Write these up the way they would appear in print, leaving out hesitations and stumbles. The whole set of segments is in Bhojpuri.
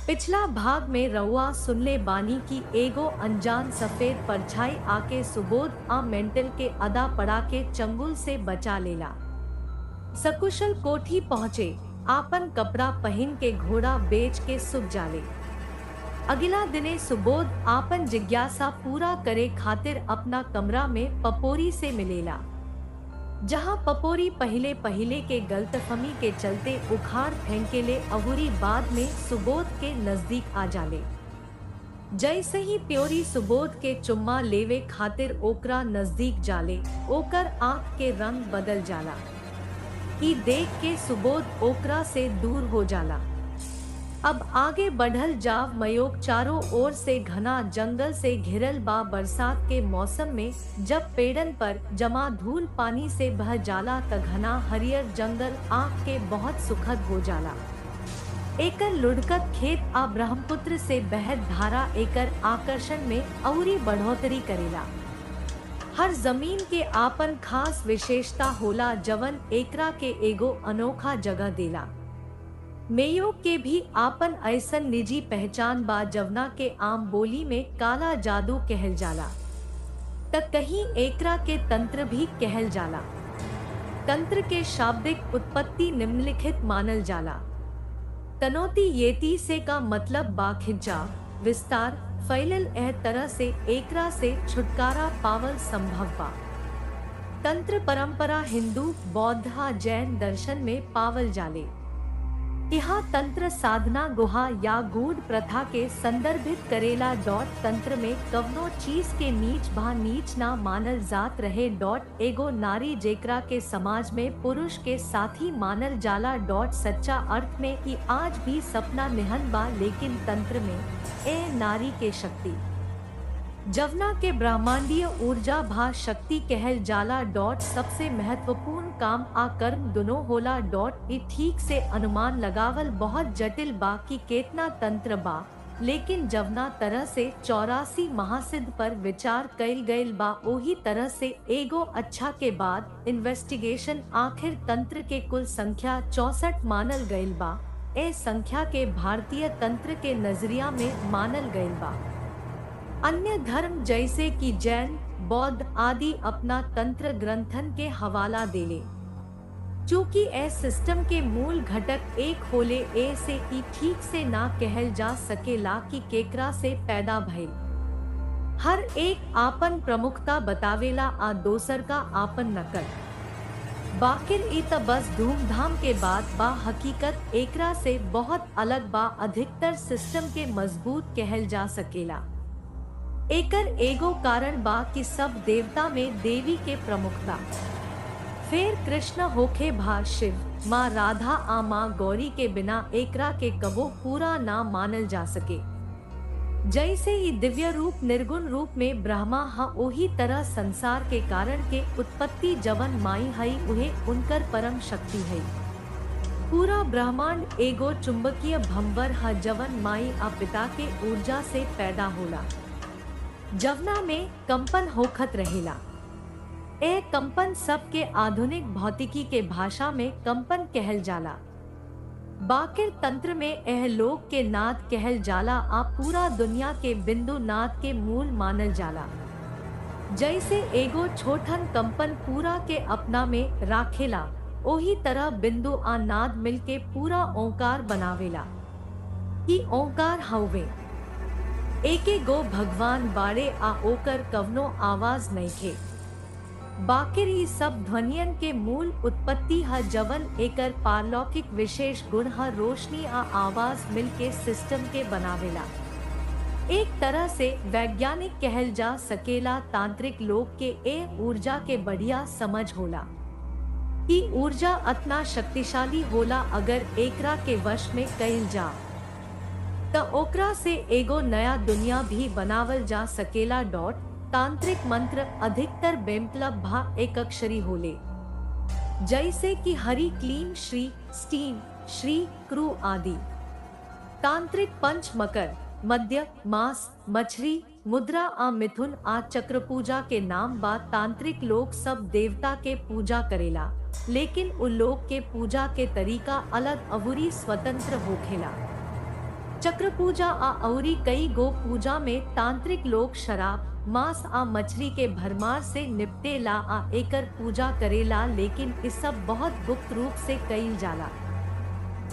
पिछला भाग में रउआ सुनले बानी की एगो अनजान सफेद परछाई आके सुबोध आ मेंटल के अदा पड़ा के चंगुल से बचा लेला। सकुशल कोठी पहुँचे, आपन कपड़ा पहन के घोड़ा बेच के सुख जाले। अगला दिने सुबोध आपन जिज्ञासा पूरा करे खातिर अपना कमरा में पपोरी से मिलेला। जहाँ पपोरी पहले पहले के गलतफहमी के चलते उखाड़ फेंकेले अहुरी बाद में सुबोध के नजदीक आ जाले। जैसे ही प्योरी सुबोध के चुम्मा लेवे खातिर ओकरा नजदीक जाले, ओकर आँख के रंग बदल जाला। ई देख के सुबोध ओकरा से दूर हो जाला। अब आगे बढ़ल जाव मयोग चारों ओर से घना जंगल से घिरल बा। बरसात के मौसम में जब पेड़न पर जमा धूल पानी से बह जाला त घना हरियर जंगल आँख के बहुत सुखद हो जाला। एकर लुढ़कत खेत आ ब्रह्मपुत्र से बहत धारा एकर आकर्षण में अउरी बढ़ोतरी करेला। हर जमीन के आपन खास विशेषता होला जवन एकरा के एगो अनोखा जगह देला। मेयोग के भी आपन ऐसन निजी पहचान बा जवना के आम बोली में काला जादू कहल जाला, त कहीं एकरा के तंत्र भी कहल जाला। तंत्र के शाब्दिक उत्पत्ति निम्नलिखित मानल जाला। तनोती येती से का मतलब बा खिंचाव, विस्तार, फैलल एह तरह से एकरा से छुटकारा पावल संभव बा। तंत्र परंपरा हिंदू, बौद्ध आ जैन दर्शन में पावल जाले। यहाँ तंत्र साधना गुहा या गूढ़ प्रथा के संदर्भित करेला। तंत्र में कवनो चीज के नीच भा नीच ना मानल जात रहे। एगो नारी जेकरा के समाज में पुरुष के साथी मानल जाला। सच्चा अर्थ में कि आज भी सपना निहन बा, लेकिन तंत्र में ए नारी के शक्ति जवना के ब्रह्मांडीय ऊर्जा भा शक्ति कहल जाला। सबसे महत्वपूर्ण काम आ कर्म दोनों होला। ई ठीक से अनुमान लगावल बहुत जटिल बा कि केतना तंत्र बा, लेकिन जवना तरह से 84 महासिद्ध पर विचार कइल गइल बा, ओही तरह से एगो अच्छा के बाद इन्वेस्टिगेशन आखिर तंत्र के कुल संख्या 64 मानल गइल बा। ए संख्या के भारतीय तंत्र के नजरिया में मानल गइल बा। अन्य धर्म जैसे कि जैन, बौद्ध आदि अपना तंत्र ग्रंथन के हवाला देले। चूँकि ए सिस्टम के मूल घटक एक होले, ए से ई ठीक से ना कहल जा सकेला कि केकरा से पैदा भइल। हर एक आपन प्रमुखता बतावेला आ दोसर का आपन नकल। बाकिर ई त बस धूमधाम के बात बा, हकीकत एकरा से बहुत अलग बा। अधिकतर सिस्टम के मजबूत कहल जा सकेला। एकर एगो कारण बा कि सब देवता में देवी के प्रमुखता। फिर कृष्ण होखे भा शिव, माँ राधा आ माँ गौरी के बिना एकरा के कबो पूरा ना मानल जा सके। जैसे ही दिव्य रूप निर्गुण रूप में ब्रह्मा हा, ओही तरह संसार के कारण के उत्पत्ति जवन माई हई उहे उनकर परम शक्ति है। पूरा ब्रह्मांड एगो चुंबकीय भंवर हा जवन माई आ पिता के ऊर्जा से पैदा होला, जवना में कंपन होखत रहेला। ए कंपन सबके आधुनिक भौतिकी के भाषा में कंपन कहल जाला। बाकिर तंत्र में एह लोक के नाद कहल जाला आ पूरा दुनिया के बिंदु नाद के मूल मानल जाला। जैसे एगो छोटन कंपन पूरा के अपना में राखेला, ओही तरह बिंदु आ नाद मिलके पूरा ओंकार बनावेला। ई ओंकार हवे। एके गो भगवान बाड़े आ ओकर कवनो आवाज नइखे। बाकिर ई सब ध्वनियन के मूल उत्पत्ति ह जवन एकर पारलौकिक विशेष गुण ह रोशनी आ आवाज मिलके सिस्टम के बनावेला। एक तरह से वैज्ञानिक कहल जा सकेला। तांत्रिक लोग के ए ऊर्जा के बढ़िया समझ होला। ई ऊर्जा अतना शक्तिशाली होला अगर एकरा के वश में कइल जा त ओकरा से एगो नया दुनिया भी बनावल जा सकेला। तांत्रिक मंत्र अधिकतर बेमतलब भा एक अक्षरी होले, जैसे कि हरि, क्लीम, श्री, स्टीम, श्री, क्रू आदि। तांत्रिक पंच मकर, मध्य, मास, मछली, मुद्रा आ मिथुन आ चक्र पूजा के नाम बा। तांत्रिक लोग सब देवता के पूजा करेला, लेकिन उ लोग के पूजा के तरीका अलग अवुरी स्वतंत्र होखेला। चक्र पूजा अउरी कई गो पूजा में तांत्रिक लोग शराब, मांस मछली के भरमार से निपटेला एकर पूजा करेला, लेकिन इस सब बहुत गुप्त रूप से कईल जाला।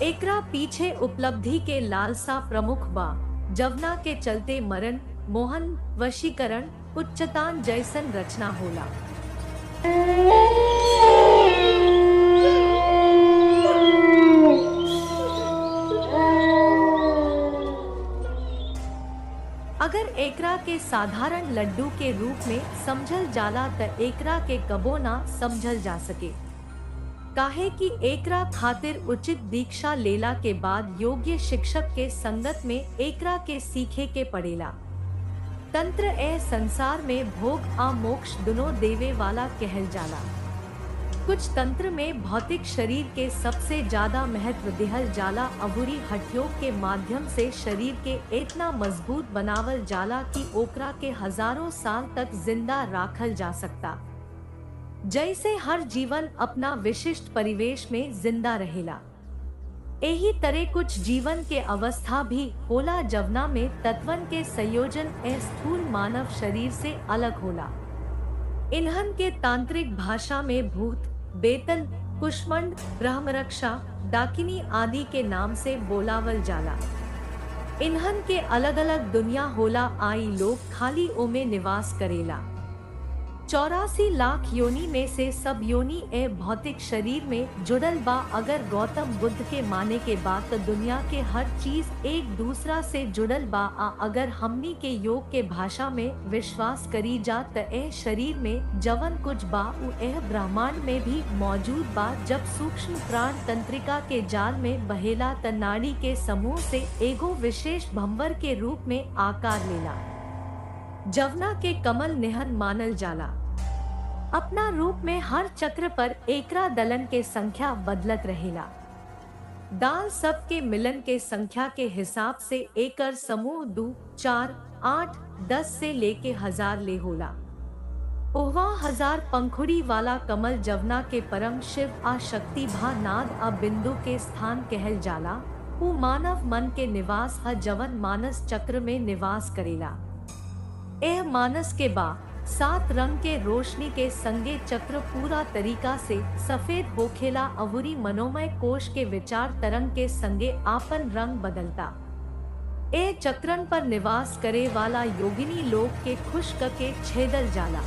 एकरा पीछे उपलब्धि के लालसा प्रमुख बा, जवना के चलते मरण, मोहन, वशीकरण, उच्चतान जैसन रचना होला। अगर एकरा के साधारण लड्डू के रूप में समझल जाला त एकरा के कबो ना समझल जा सके, काहे कि एकरा खातिर उचित दीक्षा लेला के बाद योग्य शिक्षक के संगत में एकरा के सीखे के पड़ेला। तंत्र संसार में भोग मोक्ष दोनों देवे वाला कहल जाला। कुछ तंत्र में भौतिक शरीर के सबसे ज्यादा महत्व दिहल जाला, अबूरी हड्डियों के माध्यम से शरीर के इतना मजबूत बनावल जाला कि ओकरा के हजारों साल तक जिंदा राखल जा सकता। जैसे हर जीवन अपना विशिष्ट परिवेश में जिंदा रहेला, यही तरह कुछ जीवन के अवस्था भी होला जवना में तत्वन के संयोजन स्थूल मानव शरीर से अलग होला। इन्हन के तांत्रिक भाषा में भूत, बेतल, कुष्मंड, ब्रह्मरक्षा, डाकिनी आदि के नाम से बोलावल जाला। इन्हन के अलग अलग दुनिया होला, आई लोग खाली ओमे निवास करेला। 84 लाख योनि में से सब योनि भौतिक शरीर में जुड़ल बा। अगर गौतम बुद्ध के माने के बाद तो दुनिया के हर चीज एक दूसरा से जुड़ल बा। अगर हमनी के योग के भाषा में विश्वास करी जा त शरीर में जवन कुछ बा उ ब्रह्मांड में भी मौजूद बा। जब सूक्ष्म प्राण तंत्रिका के जाल में बहेला त नाड़ी के समूह से एगो विशेष भंवर के रूप में आकार लेला, जवना के कमल निहन मानल जाला। अपना रूप में हर चक्र पर एकरा दलन के संख्या बदलत रहेला। दाल सब के मिलन के संख्या के हिसाब से एकर समूह 2, 4, 8, 10 से लेके 1000 ले होला। ओहवा 1000 पंखुड़ी वाला कमल जवना के परम शिव शक्ति भा नाद बिंदु के स्थान कहल जाला। उ मानव मन के निवास जवन मानस चक्र में निवास करेला। एह मानस के बा 7 रंग के रोशनी के संगे चक्र पूरा तरीका से सफेद होखेला। अवुरी मनोमय कोश के विचार तरंग के संगे आपन रंग बदलता। ए चक्रन पर निवास करे वाला योगिनी लोग के खुश्क के छेदल जाला।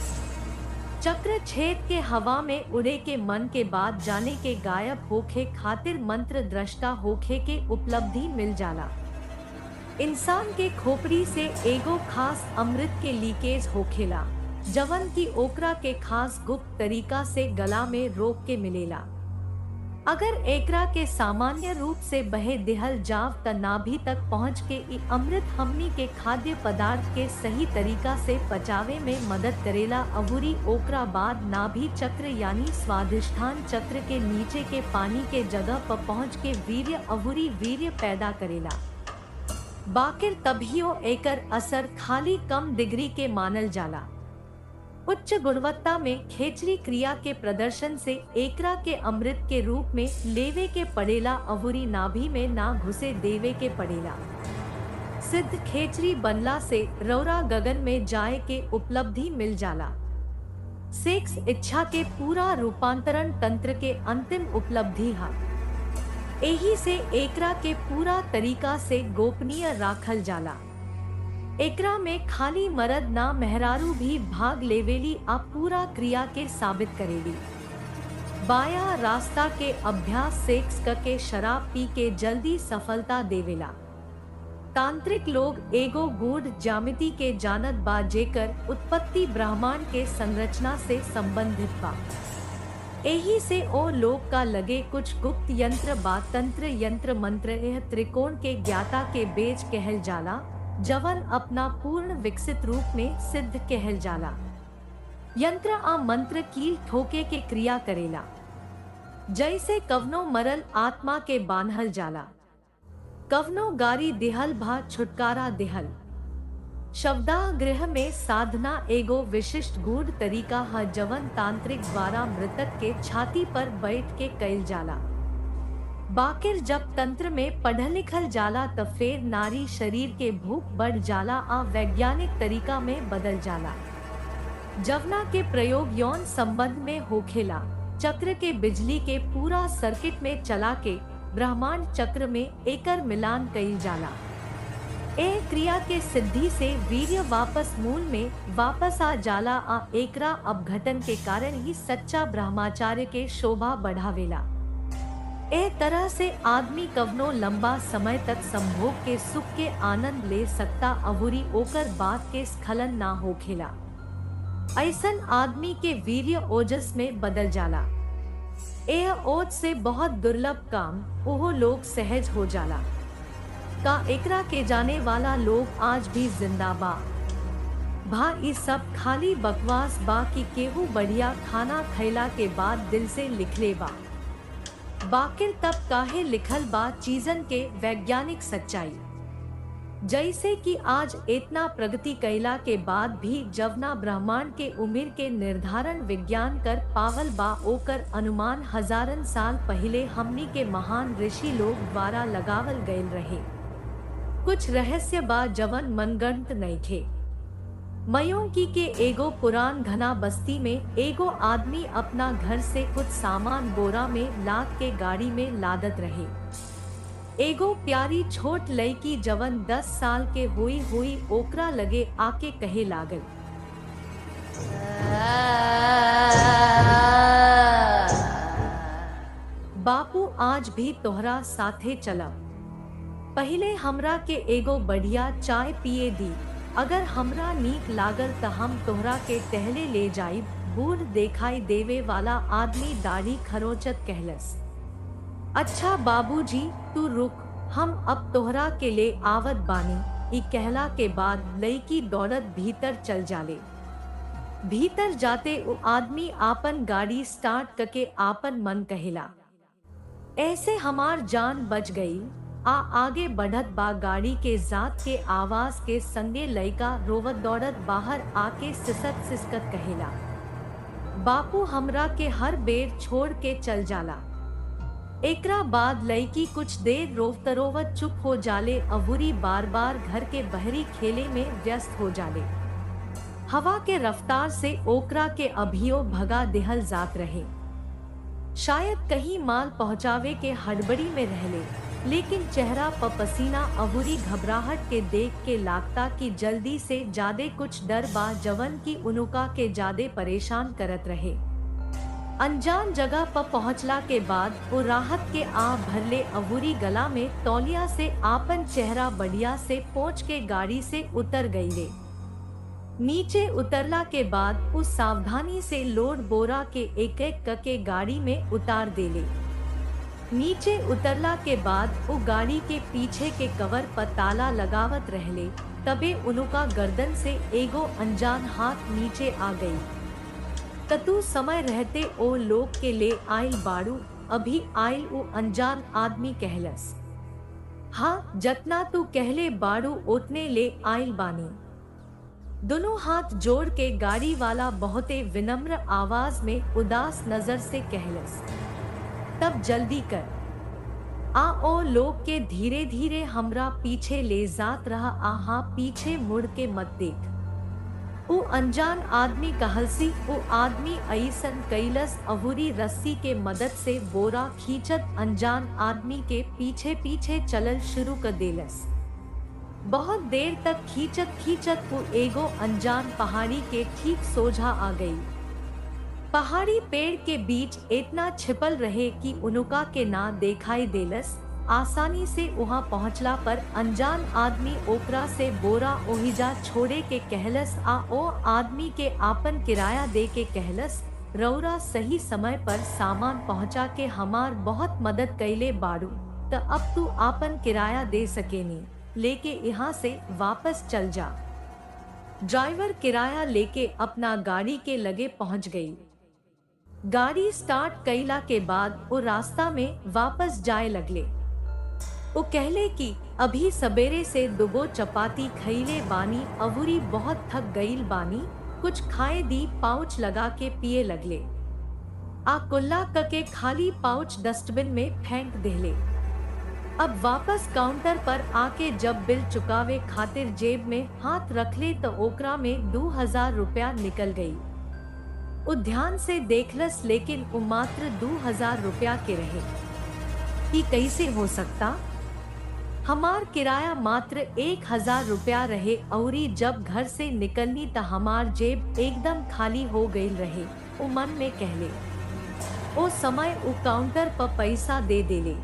चक्र छेद के हवा में उड़े के मन के बाद जाने के गायब होखे खातिर मंत्र दृष्टा होखे के उपलब्धि मिल जाला। इंसान के खोपड़ी से एगो खास अमृत के लीकेज होखेला, जवन की ओकरा के खास गुप्त तरीका से गला में रोक के मिलेला। अगर एकरा के सामान्य रूप से बहे दिहल जाव त नाभि तक पहुँच के इ अमृत हमनी के खाद्य पदार्थ के सही तरीका से पचावे में मदद करेला। अबूरी ओकरा बाद नाभि चक्र यानी स्वादिष्ठान चक्र के नीचे के पानी के जगह पर पहुँच के वीर्य अबूरी वीर्य पैदा करेला। बाकिर तभियो एकर असर खाली कम डिग्री के मानल जाला। उच्च गुणवत्ता में खेचरी क्रिया के प्रदर्शन से एकरा के अमृत के रूप में लेवे के पड़ेला। अवुरी नाभि में ना घुसे देवे के पड़ेला। सिद्ध खेचरी बनला से रौरा गगन में जाए के उपलब्धि मिल जाला। सेक्स इच्छा के पूरा रूपांतरण तंत्र के अंतिम उपलब्धि है। एही से एकरा के पूरा तरीका से गोपनीय राखल जाला। एकरा में खाली मर्द ना मेहरारू भी भाग लेवेली पूरा क्रिया के साबित करेली। बाया रास्ता के अभ्यास सेक्स के शराब पी के जल्दी सफलता देवेला। तांत्रिक लोग एगो गूढ़ ज्यामिति के जानत बा जेकर उत्पत्ति ब्रह्मांड के संरचना से संबंधित बा। एही से ओ लोग का लगे कुछ गुप्त यंत्र बा। तंत्र यंत्र मंत्र यह त्रिकोण के ज्ञाता के बेज कहल जाला, जवन अपना पूर्ण विकसित रूप में सिद्ध कहल जाला। यंत्र मंत्र कील ठोके के क्रिया करेला, जैसे कवनो मरल आत्मा के बान्हल जाला, कवनो गारी दिहल भा छुटकारा दिहल। शब्दागृह में साधना एगो विशिष्ट गूढ़ तरीका है जवन तांत्रिक द्वारा मृतक के छाती पर बैठ के कइल जाला। बाकिर जब तंत्र में पढ़ल लिखल जाला त फेर नारी शरीर के भूख बढ़ जाला आ वैज्ञानिक तरीका में बदल जाला। जवना के प्रयोग यौन संबंध में होखेला, चक्र के बिजली के पूरा सर्किट में चला के ब्रह्मांड चक्र में एकर मिलान कईल जाला। ए क्रिया के सिद्धि से वीर्य वापस मूल में वापस आ जाला आ एकरा अपघटन के कारण ही सच्चा ब्रह्मचार्य के शोभा बढ़ावेला। ए तरह से आदमी कवनो लंबा समय तक संभोग के सुख के आनंद ले सकता अवुरी ओकर बात के स्खलन ना होखेला। ऐसन आदमी के वीर्य ओजस में बदल जाला। ए ओज से बहुत दुर्लभ काम ओहो लोग सहज हो जाला। का एकरा के जाने वाला लोग आज भी जिंदा बा। भा इस सब खाली बकवास बा कि केहू बढ़िया खाना खैला के बाद दिल से लिखले बा। बाकिर तब काहे लिखल बा चीजन के वैज्ञानिक सच्चाई। जैसे कि आज इतना प्रगति कैला के बाद भी जवना ब्रह्मांड के उम्र के निर्धारण विज्ञान कर पावल बा ओकर अनुमान हजारन साल पहले हमनी के महान ऋषि लोग द्वारा लगावल गयल रहे। कुछ रहस्य बा जवन मनगढ़ंत नइखे। मयूंकी के एगो पुरान घना बस्ती में एगो आदमी अपना घर से कुछ सामान बोरा में लाद के गाड़ी में लादत रहे। एगो प्यारी छोट लड़की जवन 10 साल के हुई ओकरा लगे आके कहे लागल, बापू आज भी तोहरा साथे चलब। पहले हमरा के एगो बढ़िया चाय पिए दी, अगर हमरा नीक लागल त हम तोहरा के टहले ले जाइब। बूढ़ देखाई देवे वाला आदमी दाढ़ी खरोचत कहलस, अच्छा बाबूजी तू रुक, हम अब तोहरा के ले आवत बानी। ई कहला के बाद लड़की दौड़त भीतर चल जाले। भीतर जाते वो आदमी आपन गाड़ी स्टार्ट करके आपन मन कहेला, ऐसे हमार जान बच गई। आगे बढ़त बा गाड़ी के जात के आवाज के संगे लड़का रोवत दौड़त बाहर आके सिसक सिसकत कहेला, बापू हमरा के हर बेर छोड़ के चल जाला। एकरा बाद लड़की कुछ देर रोवत चुप हो जाले। अवुरी बार बार घर के बहरी खेले में व्यस्त हो जाले। हवा के रफ्तार से ओकरा के अभियो भगा देहल जात रहे। शायद कहीं माल पहुँचावे के हड़बड़ी में रहले, लेकिन चेहरा पर पसीना अवुरी घबराहट के देख के लागता कि जल्दी से जादे कुछ डर बा जवन की उनुका के जादे परेशान करत रहे। अनजान जगह पर पहुंचला के बाद वो राहत के आ भरले अवुरी गला में तौलिया से आपन चेहरा बढ़िया से पोंछ के गाड़ी से उतर गईले। नीचे उतरला के बाद उस सावधानी से लोड बोरा के एक एक करके गाड़ी में उतार देले। नीचे उतरला के बाद वो गाड़ी के पीछे के कवर पर ताला लगावत रहले। तबे उनुका गर्दन से एगो अनजान हाथ नीचे आ गई। तू समय रहते ओ लोग के ले आइल बाड़ू, अभी आइल वो अनजान आदमी कहलस, हाँ जतना तू कहले बाड़ू उतने ले आइल बानी। दोनों हाथ जोड़ के गाड़ी वाला बहुते विनम्र आवाज में उदास नजर से कहलस, तब जल्दी कर आ ओ लोग के धीरे धीरे हमरा पीछे ले जात रहा। आहा पीछे मुड़ के मत देख। वो अनजान आदमी कहलसी। वो आदमी ऐसन कैलस अवुरी रस्सी के मदद से बोरा खींचत अनजान आदमी के पीछे पीछे चलल शुरू कर देलस। बहुत देर तक खींचत खींचत वो एगो अनजान पहाड़ी के ठीक सोझा आ गई। पहाड़ी पेड़ के बीच इतना छिपल रहे कि उनुका के ना देखाई देलस। आसानी से वहां पहुंचला पर अनजान आदमी ओकरा से बोरा ओहिजा छोड़े के कहलस। ओ आदमी के आपन किराया दे के कहलस, रौरा सही समय पर सामान पहुंचा के हमार बहुत मदद कैले बाड़ू, त अब तू आपन किराया दे सकेनी, लेके यहाँ से वापस चल जा। ड्राइवर किराया लेके अपना गाड़ी के लगे पहुंच गई। गाड़ी स्टार्ट कैला के बाद वो रास्ता में वापस जाए लगले। वो कहले कि अभी सवेरे से दुगो चपाती खइले बानी, अवुरी बहुत थक गईल बानी, कुछ खाए दी। पाउच लगा के पिए लगले। आ कुल्ला के खाली पाउच डस्टबिन में फेंक देले। अब वापस काउंटर पर आके जब बिल चुकावे खातिर जेब में हाथ रखले तो ओकरा में 2000 रुपया निकल गई। उ ध्यान से देखलस लेकिन उ मात्र 2000 रुपया के रहे। ई कैसे हो सकता? हमार किराया मात्र 1000 रुपया रहे औरी जब घर से निकलनी त हमार जेब एकदम खाली हो गई रहे। उ मन में कहले। ओ समय उ काउंटर पर पैसा दे देले।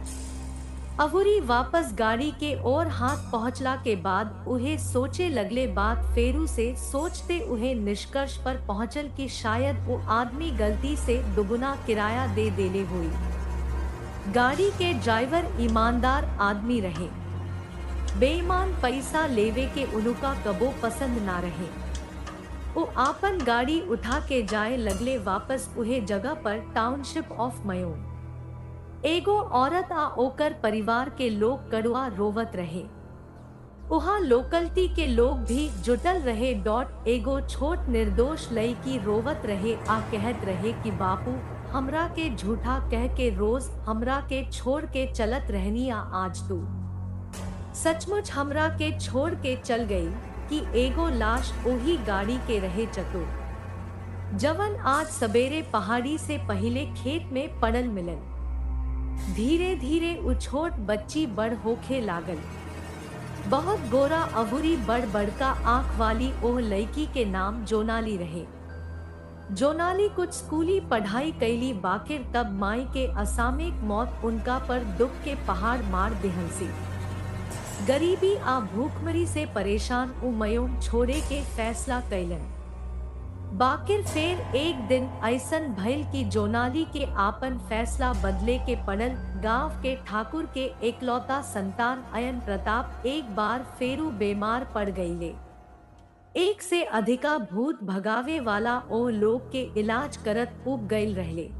अहुरी वापस गाड़ी के ओर हाथ पहुंचला के बाद उहे सोचे लगले बात फेरू से सोचते उहे निष्कर्ष पर पहुंचल कि शायद वो आदमी गलती से दुगुना किराया दे देले हुई। गाड़ी के ड्राइवर ईमानदार आदमी रहे। बेईमान पैसा लेवे के उनुका कबो पसंद ना रहे। वो आपन गाड़ी उठा के जाए लगले वापस उहे जगह पर टाउनशिप ऑफ मयो। एगो औरत आ ओकर परिवार के लोग कड़ुआ रोवत रहे। उहाँ लोकलिटी के लोग भी जुटल रहे। एगो छोट निर्दोष लड़की रोवत रहे आ कहत रहे कि बापू हमरा के झूठा कह के रोज हमरा के छोड़ के चलत रहनी आ आज तू सचमुच हमरा के छोड़ के चल गई कि एगो लाश ओही गाड़ी के रहे चतुर जवन आज सवेरे पहाड़ी से पहले खेत में पड़ल मिलल। धीरे धीरे उ छोट बच्ची बड़ होखे लागल। बहुत गोरा अहुरी बड़ बड़का आँख वाली ओह लड़की के नाम जोनाली रहे। जोनाली कुछ स्कूली पढ़ाई कैली बाकिर तब माई के असामयिक मौत उनका पर दुख के पहाड़ मार देहलसी। गरीबी आ भूखमरी से परेशान उ मयोम छोड़े के फैसला कैलन। बाकिर फिर एक दिन ऐसन भइल कि जोनाली के आपन फैसला बदले के पड़ल। गांव के ठाकुर के एकलौता संतान अयन प्रताप एक बार फेरू बीमार पड़ गईले। एक से अधिका भूत भगावे वाला ओ लोग के इलाज करत उब गईल रहले।